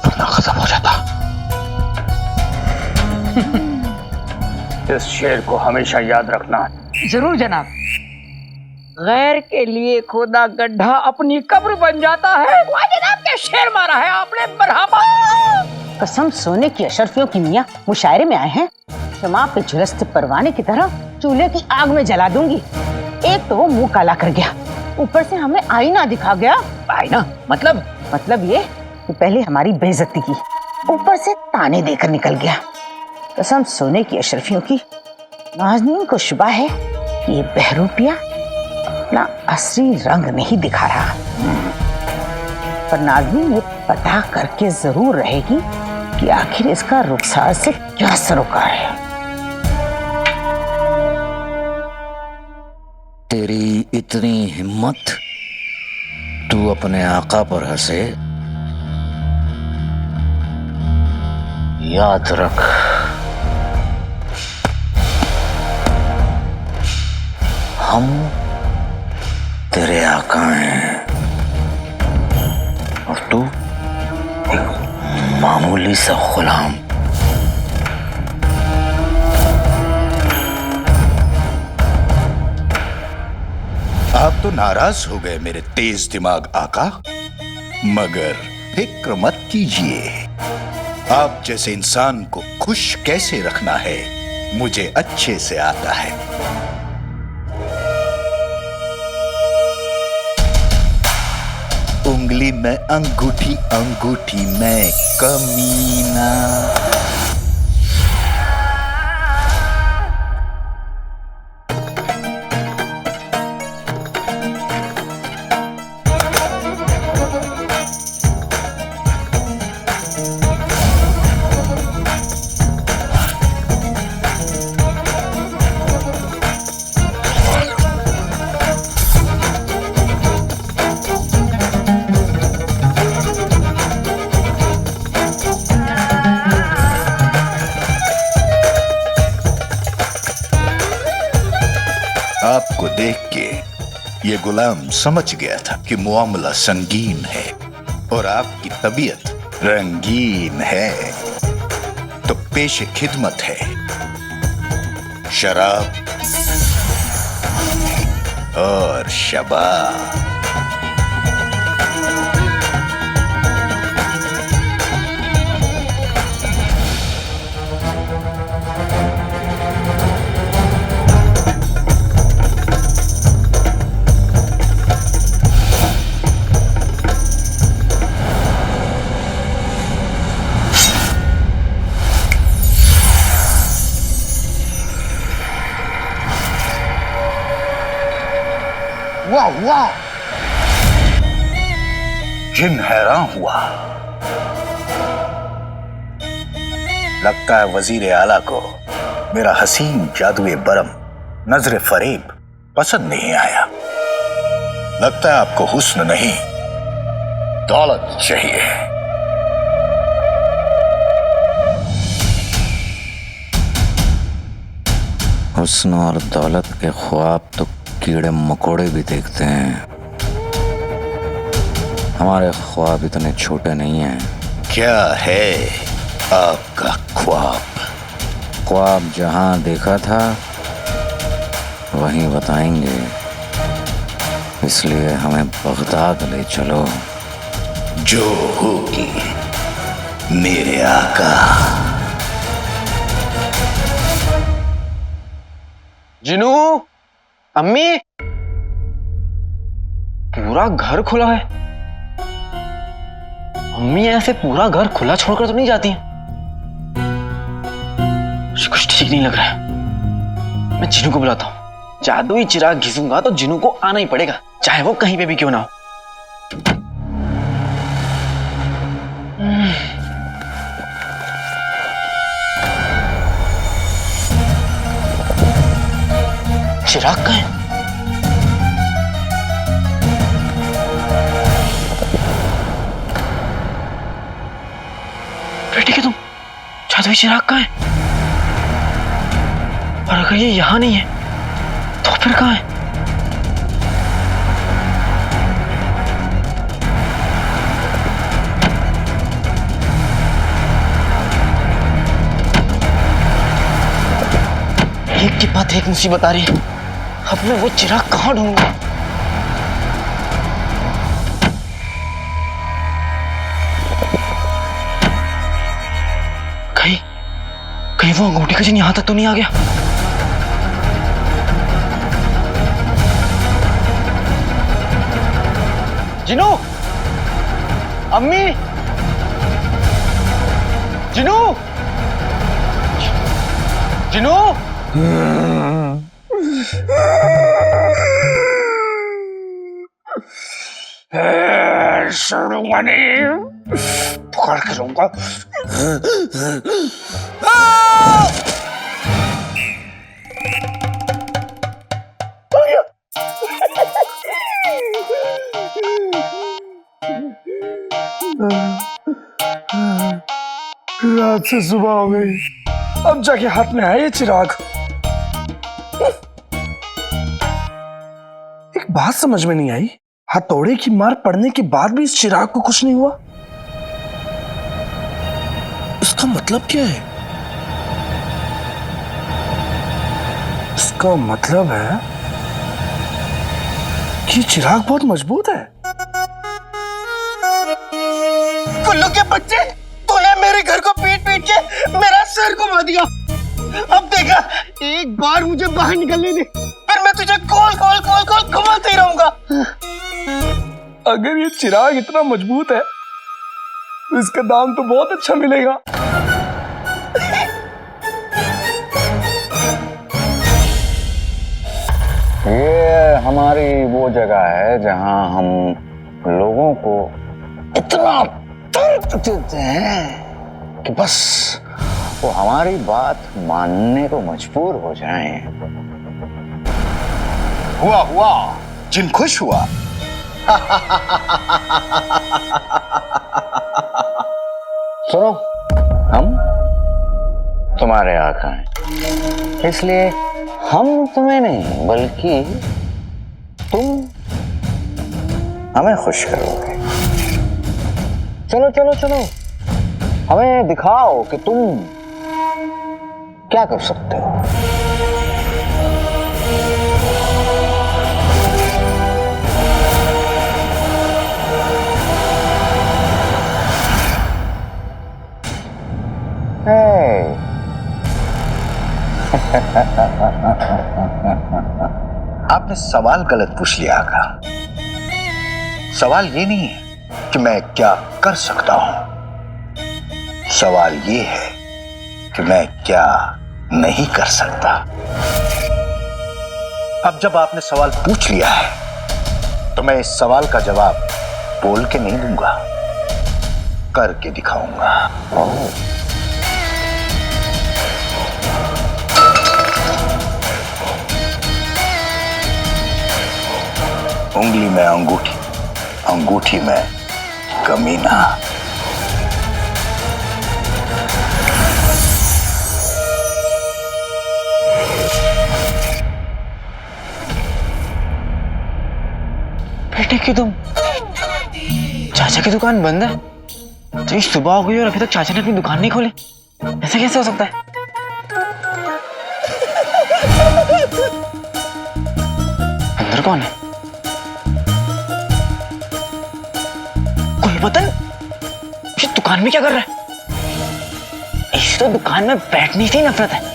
वरना खत्म हो जाता। इस शेर को हमेशा याद रखना। जरूर जनाब। गैर के लिए खोदा गड्ढा अपनी कब्र बन जाता है। वाह जनाब, क्या शेर मारा है आपने, मरहबा। कसम सोने की अशर्फियों की मियां मुशायरे में आए हैं। शमा पे झुलसते परवाने की तरह चूल्हे की आग में जला दूंगी। एक तो वो मुंह काला कर गया, ऊपर से हमें आईना दिखा गया। आईना मतलब ये कि पहले हमारी बेइज्जती की, ऊपर से ताने देकर निकल गया। कसम सोने की अशर्फियों की, नाज़नीन को शुबा है कि ये बहरूपिया अपना असली रंग नहीं दिखा रहा। पर नाज़नीन ये पता करके जरूर रहेगी कि आखिर इसका रुखसार से क्या सरोकार है। तेरी इतनी हिम्मत, तू अपने आका पर हंसे? याद रख, हम तेरे आका हैं और तू एक मामूली सा गुलाम। आप तो नाराज हो गए मेरे तेज दिमाग आका, मगर फिक्र मत कीजिए। आप जैसे इंसान को खुश कैसे रखना है मुझे अच्छे से आता है। उंगली में अंगूठी, अंगूठी में कमीना। आपको देख के ये गुलाम समझ गया था कि मुआमला संगीन है और आपकी तबीयत रंगीन है, तो पेश खिदमत है शराब और शबाब। वाह वाह, जिन हैरान हुआ। लगता है वजीर आला को मेरा हसीन जादुए बरम नजर फरेब पसंद नहीं आया। लगता है आपको हुस्न नहीं दौलत चाहिए। हुस्न और दौलत के ख्वाब तो कीड़े मकोड़े भी देखते हैं, हमारे ख्वाब इतने छोटे नहीं हैं। क्या है आपका ख्वाब? ख्वाब जहां देखा था वहीं बताएंगे, इसलिए हमें बगदाद ले चलो। जो होगी मेरे आका। जिनू, अम्मी, पूरा घर खुला है। अम्मी ऐसे पूरा घर खुला छोड़कर तो नहीं जाती हैं। कुछ ठीक नहीं लग रहा है। मैं जिनू को बुलाता हूँ। जादुई चिराग घिसूंगा तो जिनू को आना ही पड़ेगा, चाहे वो कहीं पे भी क्यों ना हो। चिराग कहाँ है? बेटे के तुम जादुई चिराग कहाँ है? और अगर ये यहाँ नहीं है तो फिर कहाँ है? एक के बाद एक मुसीबत आ रही है। अब मैं वो चिराग कहाँ ढूंढूंगा? कहीं कहीं वो अंगूठी का चिन्ह यहां तक तो नहीं आ गया? जिनू, अम्मी, जिनू, जिनू। छोड़ूंगा नहीं, पकड़ के रहूंगा। रात से सुबह हो गई, अब जाके हाथ में आया ये चिराग। एक बात समझ में नहीं आई, हथौड़े की मार पड़ने के बाद भी इस चिराग को कुछ नहीं हुआ। इसका मतलब क्या है? इसका मतलब है कि चिराग बहुत मजबूत है। कुल्लू के बच्चे, तूने मेरे घर को पीट पीट के मेरा सर घुमा दिया। अब देखा, एक बार मुझे बाहर निकलने दे, फिर मैं तुझे कॉल कॉल कॉल कॉल घुमाते ही रहूंगा। अगर ये चिराग इतना मजबूत है तो इसका दाम तो बहुत अच्छा मिलेगा। ये हमारी वो जगह है जहां हम लोगों को इतना तंत्र देते हैं कि बस वो हमारी बात मानने को मजबूर हो जाएं। हुआ जिन खुश हुआ। सुनो, हम तुम्हारे आका हैं, इसलिए हम तुम्हें नहीं बल्कि तुम हमें खुश करोगे। चलो चलो चलो, हमें दिखाओ कि तुम क्या कर सकते हो। आपने सवाल गलत पूछ लिया आका। सवाल ये नहीं है कि मैं क्या कर सकता हूं, सवाल ये है कि मैं क्या नहीं कर सकता। अब जब आपने सवाल पूछ लिया है तो मैं इस सवाल का जवाब बोल के नहीं दूंगा, करके दिखाऊंगा। उंगली में अंगूठी, अंगूठी में कमीना। बेटे की तुम, चाचा की दुकान बंद है? तो ये सुबह हो गई और अभी तक चाचा ने अपनी दुकान नहीं खोली, ऐसा कैसे हो सकता है? अंदर कौन है? कोई बतन, ये दुकान में क्या कर रहा है? इस तो दुकान में बैठने से ही नफरत है।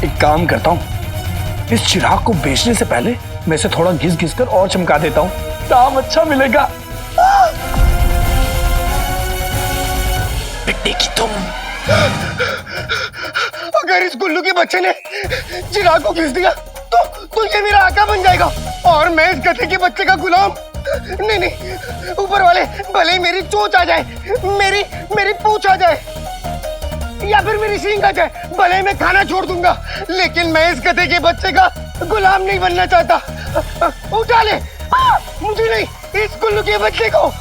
एक काम करता हूं, इस चिराग को बेचने से पहले मैं इसे थोड़ा घिस घिस कर और चमका देता हूं, दाम अच्छा मिलेगा। बेटे की तुम, अगर इस गुल्लू के बच्चे ने चिराग को घिस दिया तो ये मेरा आका बन जाएगा और मैं इस गधे के बच्चे का गुलाम। नहीं नहीं, ऊपर वाले भले ही मेरी चोंच आ जाए, मेरी पूंछ आ जाए, या फिर मेरी सींग आ जाए, भले ही मैं खाना छोड़ दूंगा, लेकिन मैं इस गधे के बच्चे का गुलाम नहीं बनना चाहता। उठा ले, मुझे नहीं, इस गुल्लू के बच्चे को।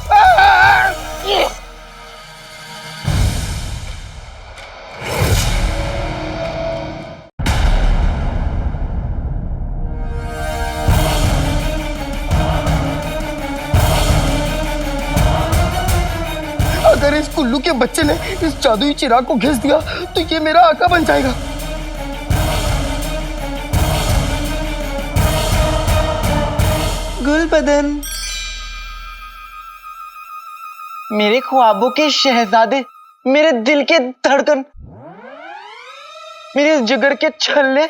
अगर इस कुल्लू के बच्चे ने इस जादुई चिराग को घिस दिया तो ये मेरा आका बन जाएगा। गुलबदन, मेरे ख्वाबों के शहजादे, मेरे दिल के धड़कन, मेरे जिगर के छल्ले,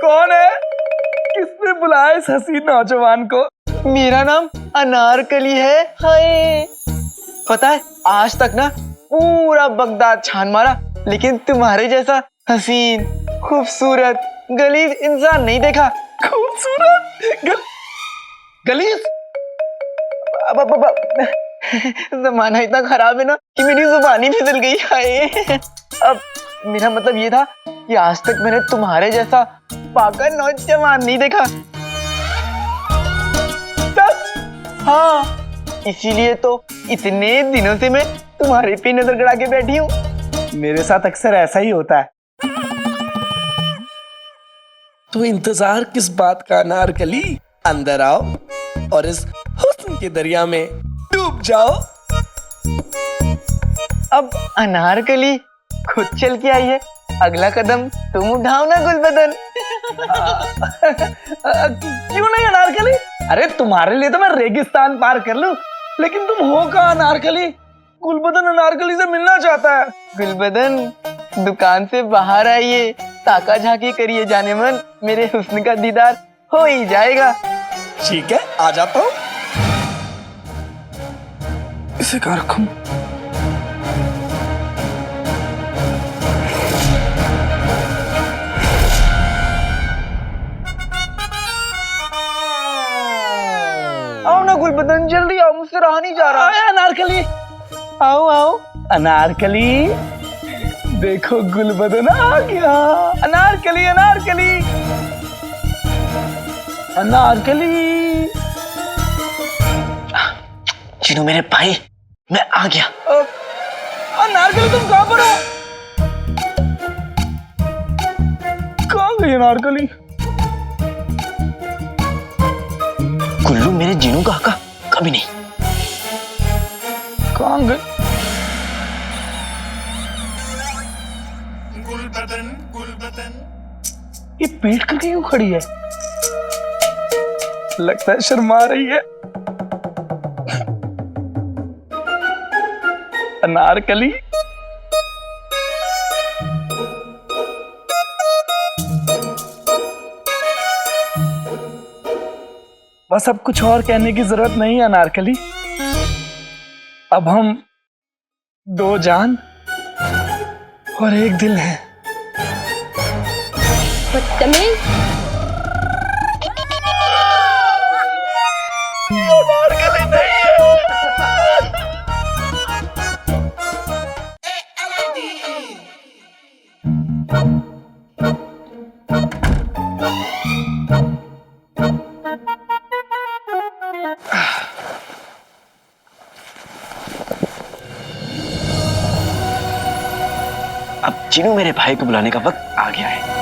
कौन है? किसने बुलाया इस हसीन नौजवान को? मेरा नाम अनारकली है। हाय, पता है आज तक ना पूरा बगदाद छान मारा, लेकिन तुम्हारे जैसा हसीन, खूबसूरत, गलीज इंसान नहीं देखा। खूबसूरत गलीज? जमाना इतना खराब है ना कि मेरी जुबान ही फिसल गई। हाय, अब मेरा मतलब ये था कि आज तक मैंने तुम्हारे जैसा पागल नौजवान नहीं देखा। हाँ, इसीलिए तो इतने दिनों से मैं तुम्हारे पे नजर गड़ा के बैठी हूँ। मेरे साथ अक्सर ऐसा ही होता है। तो इंतजार किस बात का अनारकली, अंदर आओ और इस हुस्न के दरिया में डूब जाओ। अब अनारकली खुद चल के आई है, अगला कदम तुम उठाओ ना गुलबदन। क्यों नहीं अनारकली? अरे तुम्हारे लिए तो मैं रेगिस्तान पार कर लूं, लेकिन तुम हो कहाँ अनारकली? गुलबदन अनारकली से मिलना चाहता है। गुलबदन, दुकान से बाहर आइए, ताका झाकी करिए, जाने मन मेरे हुस्न का दीदार हो ही जाएगा। ठीक है, आ जाता हूँ। इसे कहाँ रखूं? आओ ना गुलबदन, जल्दी आओ, मुझसे रहा नहीं जा रहा। अनारकली, आओ आओ। अनारकली, देखो गुलबदन आ गया। अनारकली, अनारकली, अनारकली। चिनू मेरे भाई, मैं आ गया। अनारकली तुम कहाँ पर हो? कहाँ गई अनारकली? गुल्लू मेरे जीनू का हका कभी नहीं। कहाँ गए? गुलबदन, गुलबदन। ये पेट करके क्यों खड़ी है? लगता है शर्मा रही है। अनारकली, बस अब कुछ और कहने की जरूरत नहीं है अनारकली। अब हम दो जान और एक दिल हैं। बदतमीज। अनारकली नहीं है। अब चिनू मेरे भाई को बुलाने का वक्त आ गया है।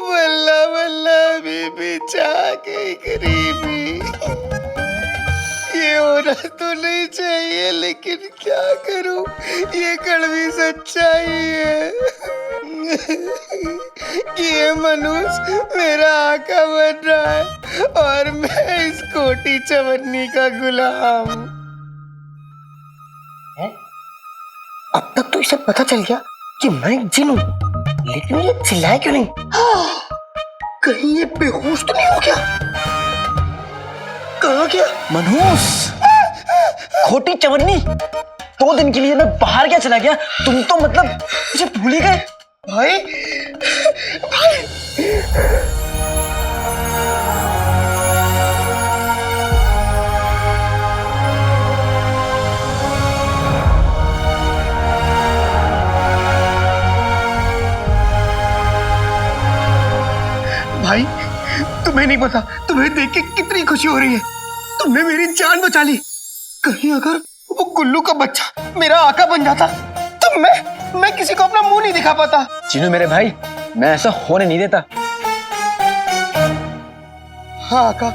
वल्ला वल्ला बीबी चाह गई गरीबी। ये होना तो नहीं चाहिए, लेकिन क्या करूं, ये कड़वी सच्चाई है कि ये मनुष्य मेरा आका बन रहा है और मैं इस कोटी चवन्नी का गुलाम। अब तक तो इसे पता चल गया कि मैं एक जिन हूं, लेकिन ये चिल्लाए क्यों नहीं? कहीं ये बेहोश तो नहीं हो गया? कहाँ गया? मनहूस, खोटी चवन्नी, 2 दिन के लिए मैं बाहर क्या चला गया? तुम तो मतलब मुझे भूल ही गए। भाई, भाई। भाई, तुम्हें नहीं पता, तुम्हें देख के कितनी खुशी हो रही है। तुमने मेरी जान बचा ली। कहीं अगर वो गुल्लू का बच्चा मेरा आका बन जाता तो मैं किसी को अपना मुंह नहीं दिखा पाता। चीनू मेरे भाई, मैं ऐसा होने नहीं देता। हाँ आका,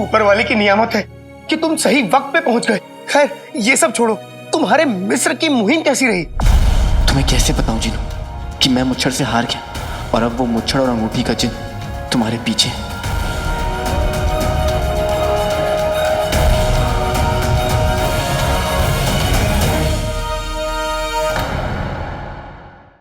ऊपर वाले की नियामत है कि तुम सही वक्त पे पहुंच गए। खैर, ये सब छोड़ो, तुम्हारे मिस्र की मुहिम कैसी रही? तुम्हें कैसे बताऊं जीनू कि मैं मुच्छड़ से हार गया और अब वो मुच्छड़ और अंगूठी का चिन्ह तुम्हारे पीछे है।